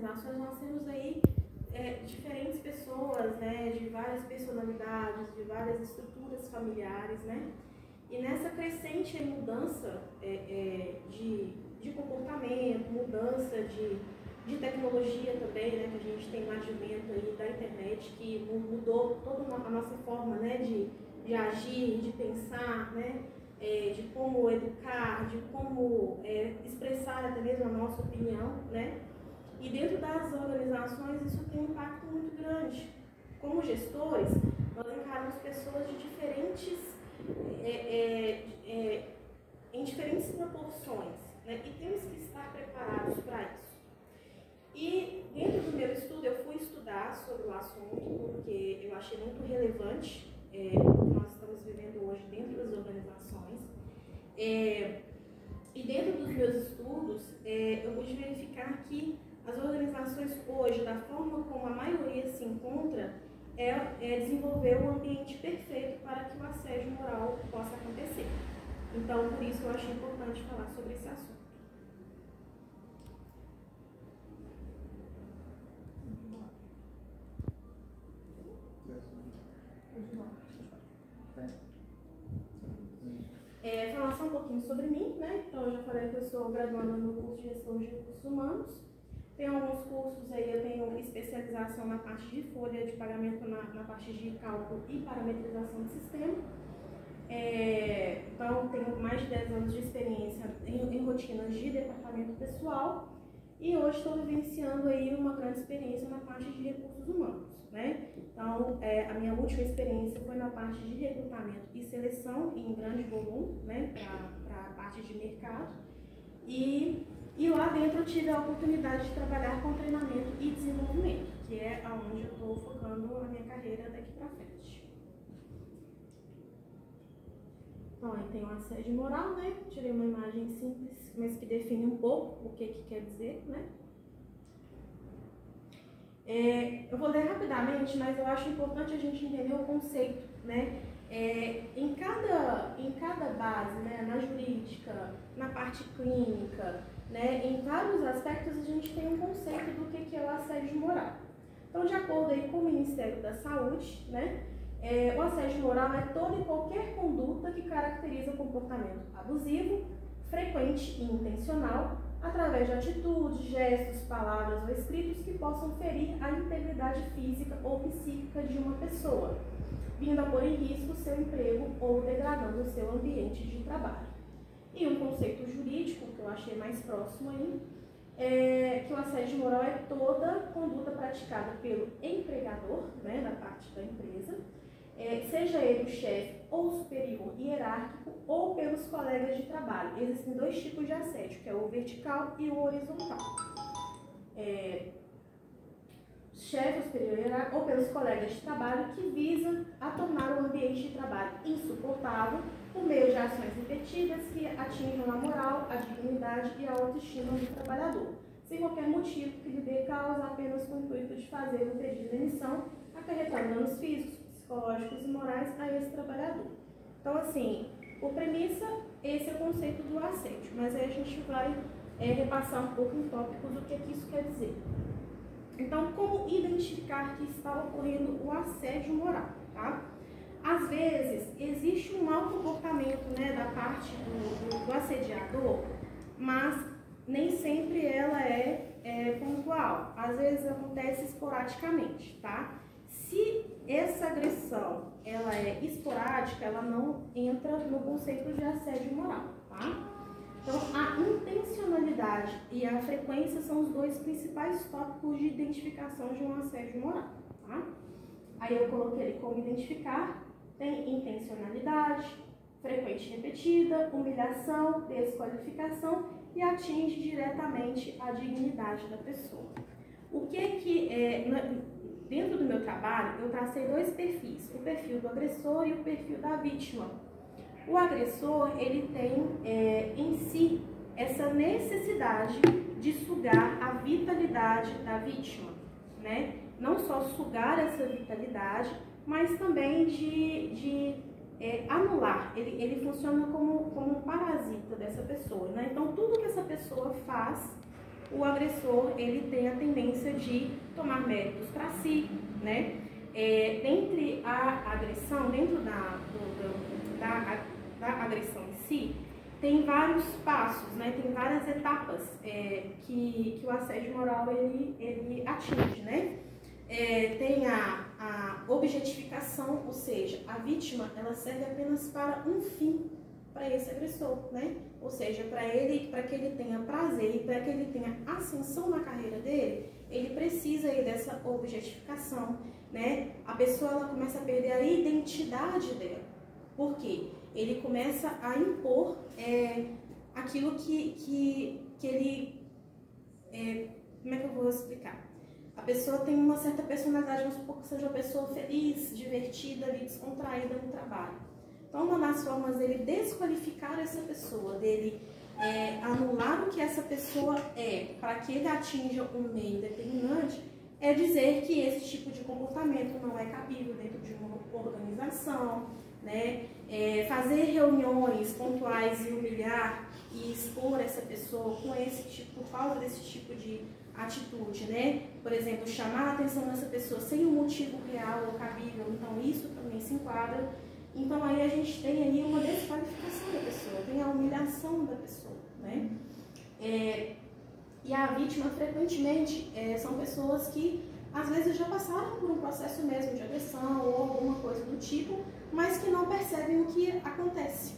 organizações, nós temos aí diferentes pessoas, né, de várias personalidades, de várias estruturas familiares, né? E nessa crescente mudança de comportamento, mudança de tecnologia também, né, que a gente tem um advento aí da internet que mudou toda a nossa forma, né, de agir, de pensar, né, de como educar, de como expressar até mesmo a nossa opinião, né? E dentro das organizações isso tem um impacto muito grande. Como gestores, nós encaramos pessoas de diferentes, em diferentes proporções, né? E temos que estar preparados para isso. E dentro do meu estudo, eu fui estudar sobre o assunto porque eu achei muito relevante o que nós estamos vivendo hoje dentro das organizações. E dentro dos meus estudos, eu pude verificar que as organizações hoje, da forma como a maioria se encontra, desenvolver um ambiente perfeito para que o assédio moral possa acontecer. Então, por isso eu acho importante falar sobre esse assunto. Falar só um pouquinho sobre mim, né? Então, eu já falei que eu sou graduanda no curso de Gestão de Recursos Humanos. Tenho alguns cursos aí, eu tenho especialização na parte de folha de pagamento, na parte de cálculo e parametrização de sistema. Então, tenho mais de 10 anos de experiência em rotinas de departamento pessoal e hoje estou vivenciando aí uma grande experiência na parte de recursos humanos, né? Então, a minha última experiência foi na parte de recrutamento e seleção em grande volume, né, para a parte de mercado. E lá dentro eu tive a oportunidade de trabalhar com treinamento e desenvolvimento, que é onde eu estou focando a minha carreira daqui para frente. Então, aí tem o assédio moral, né? Tirei uma imagem simples, mas que define um pouco o que quer dizer, né? Eu vou ler rapidamente, mas eu acho importante a gente entender o conceito, né? Em cada base, né? Na jurídica, na parte clínica, né? Em vários aspectos a gente tem um conceito do que é o assédio moral. Então, de acordo aí com o Ministério da Saúde, né? O assédio moral é toda e qualquer conduta que caracteriza comportamento abusivo, frequente e intencional, através de atitudes, gestos, palavras ou escritos que possam ferir a integridade física ou psíquica de uma pessoa, vindo a pôr em risco seu emprego ou degradando o seu ambiente de trabalho. E um conceito jurídico, que eu achei mais próximo aí, que o assédio moral é toda conduta praticada pelo empregador, né, da parte da empresa, seja ele o chefe ou superior hierárquico ou pelos colegas de trabalho. Existem dois tipos de assédio, que é o vertical e o horizontal. Chefe superior hierárquico ou pelos colegas de trabalho que visa a tornar o ambiente de trabalho insuportável por meio de ações repetidas que atinjam a moral, a dignidade e a autoestima do trabalhador, sem qualquer motivo que lhe dê causa, apenas com o intuito de fazer um pedido de demissão, acarretando danos físicos, psicológicos e morais a esse trabalhador. Então, assim, por premissa, esse é o conceito do assédio, mas aí a gente vai repassar um pouco em tópicos o que isso quer dizer. Então, como identificar que está ocorrendo o assédio moral, tá? Às vezes, existe um mau comportamento, né, da parte do assediador, mas nem sempre ela é pontual. Às vezes acontece esporadicamente, tá? Se essa agressão ela é esporádica, ela não entra no conceito de assédio moral, tá? Então, a intencionalidade e a frequência são os dois principais tópicos de identificação de um assédio moral, tá? Aí eu coloquei ali como identificar, tem intencionalidade, frequente e repetida, humilhação, desqualificação e atinge diretamente a dignidade da pessoa. O que dentro do meu trabalho, eu tracei dois perfis, o perfil do agressor e o perfil da vítima. O agressor, ele tem em si essa necessidade de sugar a vitalidade da vítima, né? Não só sugar essa vitalidade, mas também de anular. Ele funciona como um parasita dessa pessoa, né? Então, tudo que essa pessoa faz, o agressor ele tem a tendência de tomar méritos para si, né? Dentre a agressão, dentro da agressão em si, tem vários passos, né? Tem várias etapas que o assédio moral ele atinge, né? Tem a objetificação, ou seja, a vítima ela serve apenas para um fim para esse agressor, né? Ou seja, para que ele tenha prazer e para que ele tenha ascensão na carreira dele, ele precisa aí dessa objetificação, né? A pessoa ela começa a perder a identidade dela. Por quê? Ele começa a impor aquilo que ele... como é que eu vou explicar? A pessoa tem uma certa personalidade, vamos supor que seja uma pessoa feliz, divertida, descontraída no trabalho. Então, uma das formas dele desqualificar essa pessoa, dele anular o que essa pessoa para que ele atinja um meio determinante, é dizer que esse tipo de comportamento não é cabível dentro de uma organização, né? Fazer reuniões pontuais e humilhar e expor essa pessoa com por causa desse tipo de atitude, né? Por exemplo, chamar a atenção dessa pessoa sem um motivo real ou cabível, então isso também se enquadra. Então aí a gente tem aí uma desqualificação da pessoa, tem a humilhação da pessoa, né? E a vítima frequentemente são pessoas que às vezes já passaram por um processo mesmo de agressão ou alguma coisa do tipo, mas que não percebem o que acontece.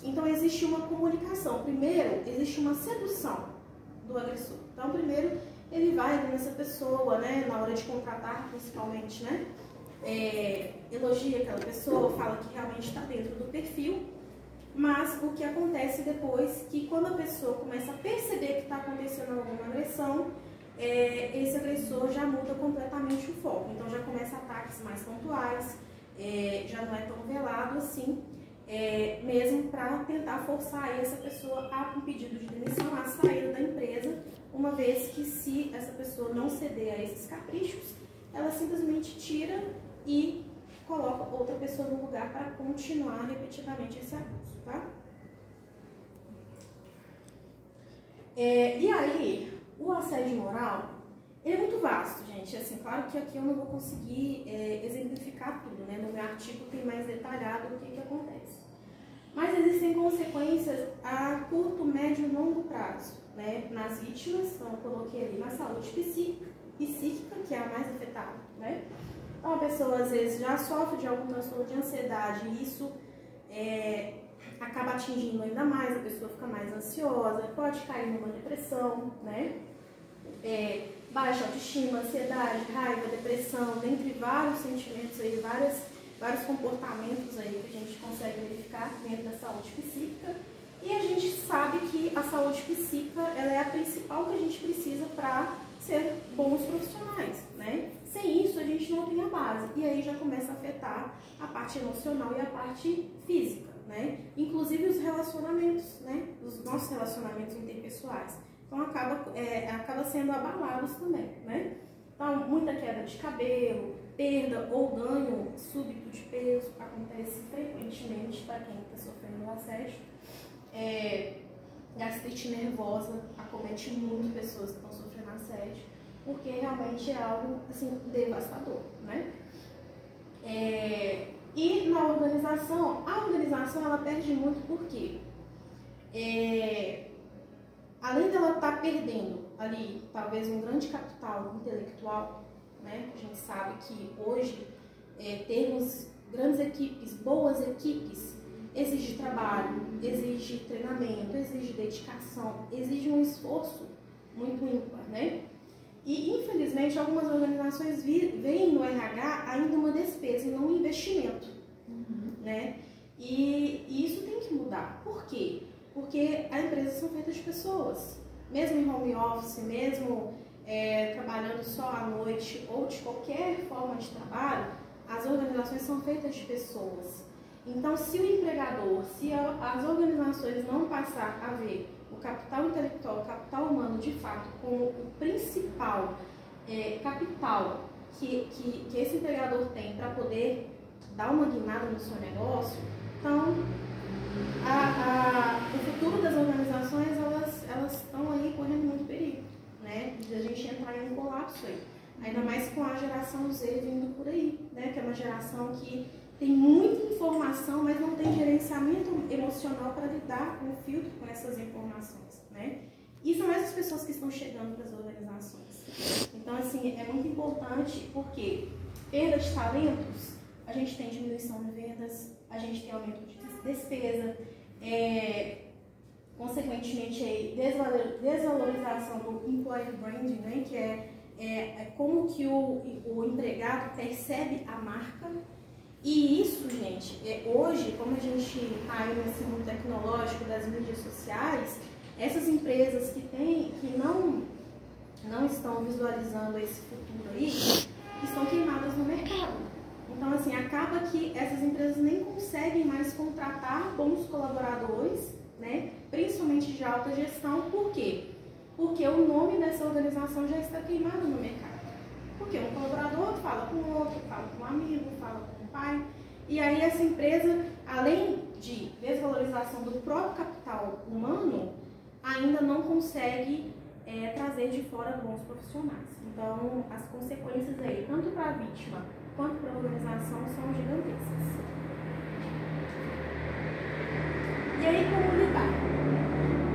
Então existe uma comunicação. Primeiro, existe uma sedução do agressor. Então primeiro ele vai nessa pessoa, né, na hora de contratar principalmente, né, elogia aquela pessoa, fala que realmente está dentro do perfil, mas o que acontece depois que quando a pessoa começa a perceber que está acontecendo alguma agressão, esse agressor já muda completamente o foco, então já começa ataques mais pontuais, já não é tão velado assim, mesmo para tentar forçar essa pessoa a um pedido de demissão, a saída da empresa, uma vez que se essa pessoa não ceder a esses caprichos, ela simplesmente tira e coloca outra pessoa no lugar para continuar repetidamente esse abuso, tá? E aí, o assédio moral é muito vasto, gente. Assim, claro que aqui eu não vou conseguir exemplificar tudo, né? No meu artigo tem mais detalhado o que acontece. Mas existem consequências a curto, médio e longo prazo, né? Nas vítimas, então eu coloquei ali na saúde psíquica, que é a mais afetada, né? Então a pessoa às vezes já sofre de algum transtorno de ansiedade e isso acaba atingindo ainda mais, a pessoa fica mais ansiosa, pode cair numa depressão, né? Baixa autoestima, ansiedade, raiva, depressão, dentre vários sentimentos aí, vários comportamentos aí que a gente consegue verificar dentro da saúde psíquica. E a gente sabe que a saúde psíquica ela é a principal que a gente precisa para ser bons profissionais, né? Sem isso a gente não tem a base e aí já começa a afetar a parte emocional e a parte física, né? Inclusive os relacionamentos, né? Os nossos relacionamentos interpessoais. Então acaba sendo abalados também, né? Então muita queda de cabelo, perda ou ganho súbito de peso acontece frequentemente para quem está sofrendo um assédio. Gastrite nervosa acomete muito pessoas que estão sofrendo assédio, porque realmente é algo assim, devastador, né? E na organização, a organização ela perde muito porque além dela estar perdendo ali talvez um grande capital intelectual, né? A gente sabe que hoje termos grandes equipes, boas equipes, exige trabalho, exige treinamento, exige dedicação, exige um esforço muito ímpar, né? E, infelizmente, algumas organizações veem no RH ainda uma despesa e não um investimento, né? E isso tem que mudar. Por quê? Porque as empresas são feitas de pessoas. Mesmo em home office, mesmo trabalhando só à noite ou de qualquer forma de trabalho, as organizações são feitas de pessoas. Então, se o empregador, se as organizações não passar a ver o capital intelectual, o capital humano, de fato, como o principal capital que esse empregador tem para poder dar uma guinada no seu negócio, então, o futuro das organizações, elas estão aí correndo muito perigo, né, de a gente entrar em um colapso aí. Ainda mais com a geração Z vindo por aí, né, que é uma geração que tem muita informação, mas não tem gerenciamento emocional para lidar com o filtro com essas informações, né? E são essas pessoas que estão chegando para as organizações. Então, assim, é muito importante porque perda de talentos, a gente tem diminuição de vendas, a gente tem aumento de despesa, consequentemente, desvalorização do employer branding, né, que é como que o empregado percebe a marca. E isso, gente, hoje, como a gente está aí nesse mundo tecnológico das mídias sociais, essas empresas que não estão visualizando esse futuro aí, estão queimadas no mercado. Então, assim, acaba que essas empresas nem conseguem mais contratar bons colaboradores, né? Principalmente de alta gestão. Por quê? Porque o nome dessa organização já está queimado no mercado. Porque um colaborador fala com o outro, fala com um amigo, fala com o pai. E aí essa empresa, além de desvalorização do próprio capital humano, ainda não consegue trazer de fora bons profissionais. Então, as consequências aí, tanto para a vítima quanto para a organização, são gigantescas. E aí, como lidar?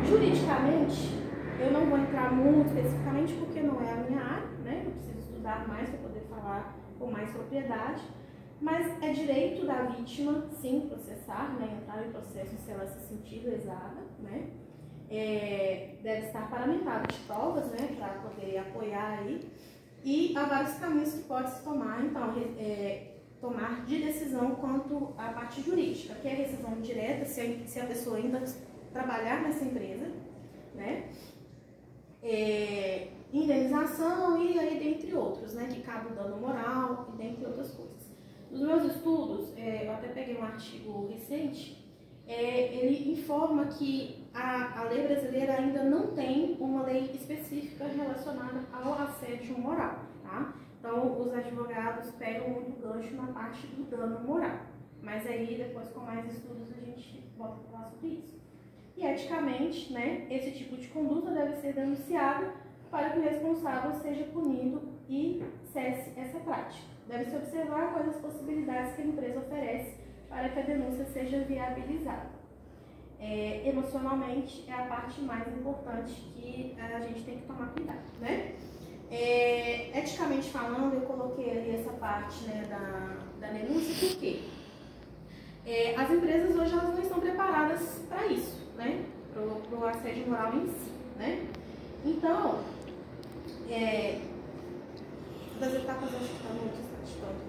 Juridicamente, eu não vou entrar muito especificamente porque não é a minha área, né? Eu preciso estudar mais para poder falar com mais propriedade, mas é direito da vítima, sim, processar, né? Entrar em processo se ela se sentir lesada, né? Deve estar paramentado de provas, né, para poder apoiar aí, e há vários caminhos que pode se tomar, então, tomar de decisão quanto à parte jurídica, que é a rescisão direta, se a pessoa ainda trabalhar nessa empresa, né, indenização e aí dentre outros, né, que cabe o dano moral e dentre outras coisas. Nos meus estudos, eu até peguei um artigo recente, ele informa que a lei brasileira ainda não tem uma lei específica relacionada ao assédio moral, tá? Então, os advogados pegam muito gancho na parte do dano moral, mas aí depois com mais estudos a gente volta a falar sobre isso. E eticamente, né, esse tipo de conduta deve ser denunciado para que o responsável seja punido e cesse essa prática. Deve-se observar quais as possibilidades que a empresa oferece para que a denúncia seja viabilizada. Emocionalmente é a parte mais importante que a gente tem que tomar cuidado, né? Eticamente falando, eu coloquei ali essa parte, né, da denúncia, porque as empresas hoje elas não estão preparadas para isso, né? Para o assédio moral em si, né? Então, das etapas, acho que está muito.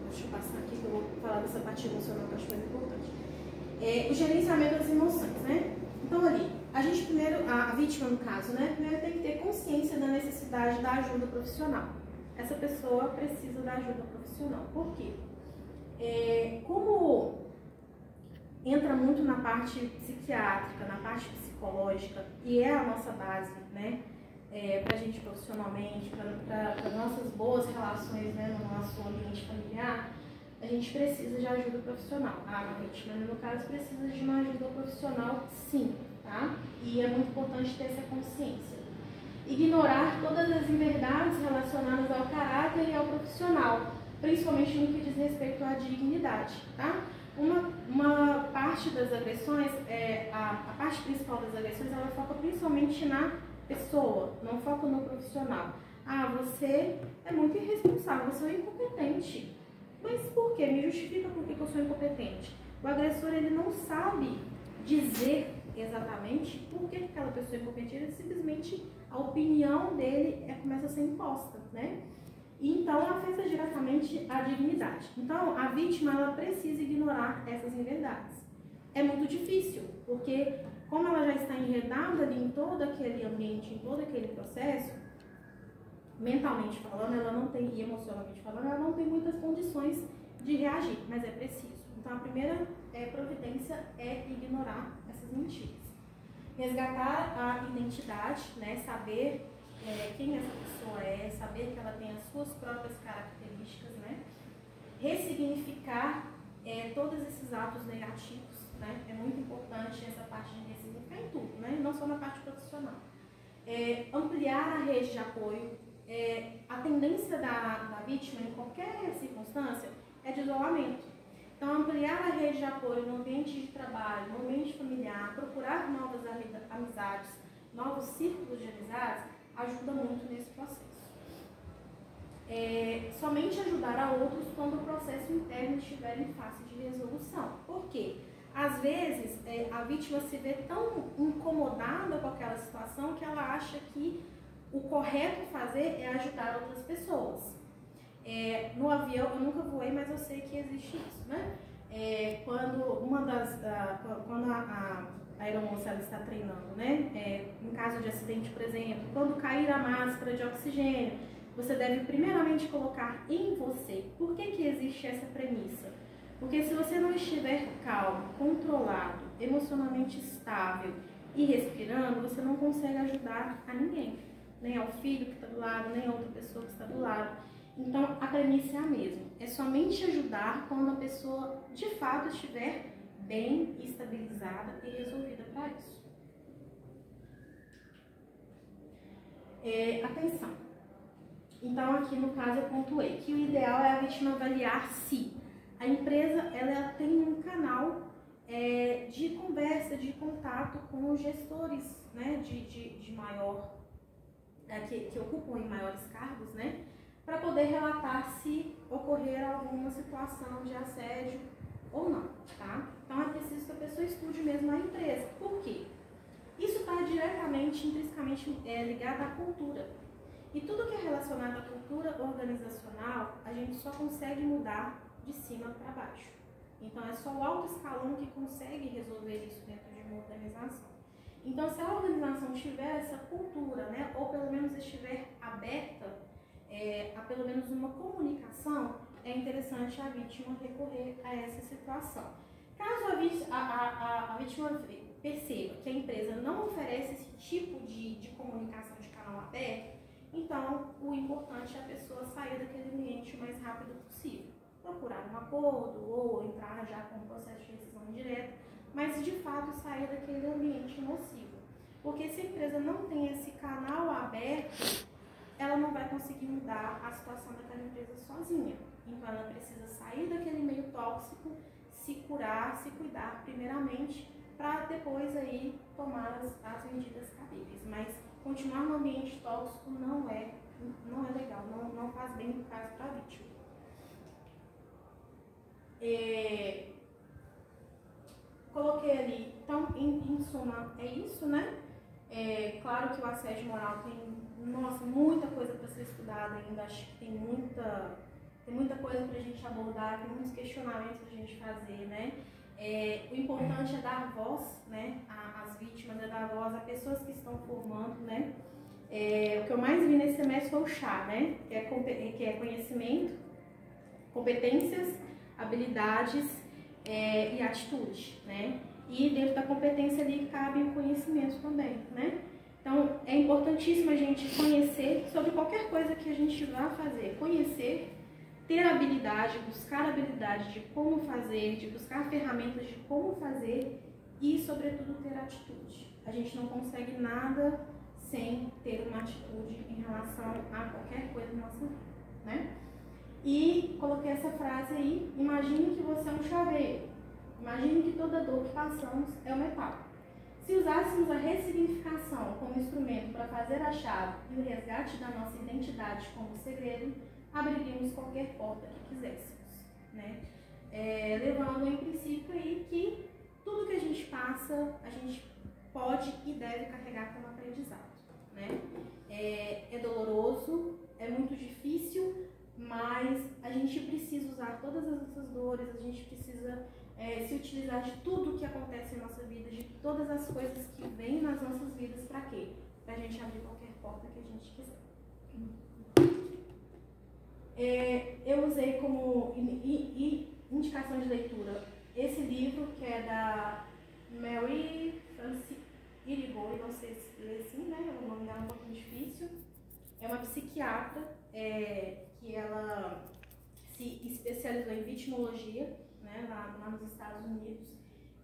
Deixa eu passar aqui que eu vou falar dessa parte emocional que eu acho mais importante. O gerenciamento das emoções, né? Então ali, a gente primeiro, a vítima no caso, né? Primeiro tem que ter consciência da necessidade da ajuda profissional. Essa pessoa precisa da ajuda profissional. Por quê? Como entra muito na parte psiquiátrica, na parte psicológica, e é a nossa base, né? Para a gente profissionalmente, para nossas boas relações, né, no nosso ambiente familiar, a gente precisa de ajuda profissional. A vítima, no caso, precisa de uma ajuda profissional, sim, tá? E é muito importante ter essa consciência. Ignorar todas as inverdades relacionadas ao caráter e ao profissional, principalmente no que diz respeito à dignidade, tá? Uma parte das agressões, a parte principal das agressões, ela foca principalmente na pessoa, não foca no profissional. Você é muito irresponsável, você é incompetente. Mas por quê? Me justifica por que eu sou incompetente. O agressor, ele não sabe dizer exatamente por que aquela pessoa é incompetente, ele simplesmente, a opinião dele começa a ser imposta, né? E então afeta diretamente a dignidade. Então, a vítima, ela precisa ignorar essas inverdades. É muito difícil, porque como ela já está enredada ali em todo aquele ambiente, em todo aquele processo, mentalmente falando, ela não tem, e emocionalmente falando, ela não tem muitas condições de reagir, mas é preciso. Então, a primeira providência é ignorar essas mentiras. Resgatar a identidade, né, saber quem essa pessoa é, saber que ela tem as suas próprias características, né, ressignificar todos esses atos negativos, né, é muito importante essa parte de ressignificar em tudo, né, não só na parte profissional. Ampliar a rede de apoio. A tendência da vítima, em qualquer circunstância, é de isolamento. Então, ampliar a rede de apoio no ambiente de trabalho, no ambiente familiar, procurar novas amizades, novos círculos de amizades, ajuda muito nesse processo. Somente ajudar a outros quando o processo interno estiver em fase de resolução. Por quê? Às vezes, a vítima se vê tão incomodada com aquela situação que ela acha que o correto fazer é ajudar outras pessoas. No avião, eu nunca voei, mas eu sei que existe isso, né? Quando a aeromoça ela está treinando, né? Em caso de acidente, por exemplo, quando cair a máscara de oxigênio, você deve primeiramente colocar em você. Por que existe essa premissa? Porque se você não estiver calmo, controlado, emocionalmente estável e respirando, você não consegue ajudar a ninguém. Nem ao filho que está do lado, nem a outra pessoa que está do lado. Então, a premissa é a mesma. É somente ajudar quando a pessoa, de fato, estiver bem estabilizada e resolvida para isso. Atenção. Então, aqui no caso, eu pontuei que o ideal é a vítima avaliar se a empresa ela tem um canal de conversa, de contato com os gestores, né, de maior, que ocupam em maiores cargos, né, para poder relatar se ocorrer alguma situação de assédio ou não, tá? Então é preciso que a pessoa estude mesmo a empresa. Por quê? Isso está diretamente, intrinsecamente ligado à cultura. E tudo que é relacionado à cultura organizacional, a gente só consegue mudar de cima para baixo. Então é só o alto escalão que consegue resolver isso dentro de uma organização. Então se a organização tiver essa cultura, né, ou pelo menos estiver aberta a pelo menos uma comunicação, é interessante a vítima recorrer a essa situação. Caso a vítima perceba que a empresa não oferece esse tipo de comunicação de canal aberto, então o importante é a pessoa sair daquele ambiente o mais rápido possível. Procurar um acordo ou entrar já com um processo de rescisão indireta, mas de fato sair daquele ambiente nocivo. Porque se a empresa não tem esse canal aberto, ela não vai conseguir mudar a situação daquela empresa sozinha. Então ela precisa sair daquele meio tóxico, se curar, se cuidar primeiramente, para depois aí tomar as medidas cabíveis. Mas continuar no ambiente tóxico não é legal, não faz bem no caso para a vítima. Coloquei ali, então, em suma, é isso, né? Claro que o assédio moral tem, muita coisa para ser estudada ainda, acho que tem muita coisa para a gente abordar, tem muitos questionamentos para a gente fazer, né? O importante é dar voz, né, às vítimas, é dar voz a pessoas que estão formando, né? O que eu mais vi nesse semestre foi o chá, né? Que é conhecimento, competências, habilidades e atitude, né? E dentro da competência ali cabe o conhecimento também, né? Então, é importantíssimo a gente conhecer sobre qualquer coisa que a gente vá fazer. Conhecer, ter habilidade, buscar habilidade de como fazer, de buscar ferramentas de como fazer e, sobretudo, ter atitude. A gente não consegue nada sem ter uma atitude em relação a qualquer coisa na nossa vida, né? E coloquei essa frase aí: imagine que você é um chaveiro. Imagine que toda dor que passamos é o metal. Se usássemos a ressignificação como instrumento para fazer a chave e o resgate da nossa identidade como segredo, abriríamos qualquer porta que quiséssemos, né? Levando em princípio aí que tudo que a gente passa, a gente pode e deve carregar como aprendizado, né? É doloroso, é muito difícil, mas a gente precisa usar todas as nossas dores, a gente precisa se utilizar de tudo que acontece em nossa vida, de todas as coisas que vêm nas nossas vidas, para quê? Para a gente abrir qualquer porta que a gente quiser. Eu usei como indicação de leitura esse livro, que é da Mary Francis Irigoyen, não sei se lê assim, né? O nome dela é um pouquinho difícil. É uma psiquiatra que ela se especializou em vitimologia, né, lá nos Estados Unidos,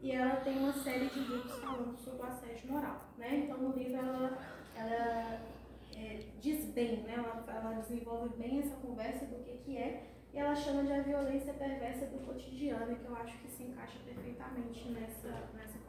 e ela tem uma série de livros falando sobre o assédio moral, né? Então no livro ela diz bem, né? Ela desenvolve bem essa conversa do que é, e ela chama de a violência perversa do cotidiano, que eu acho que se encaixa perfeitamente nessa conversa.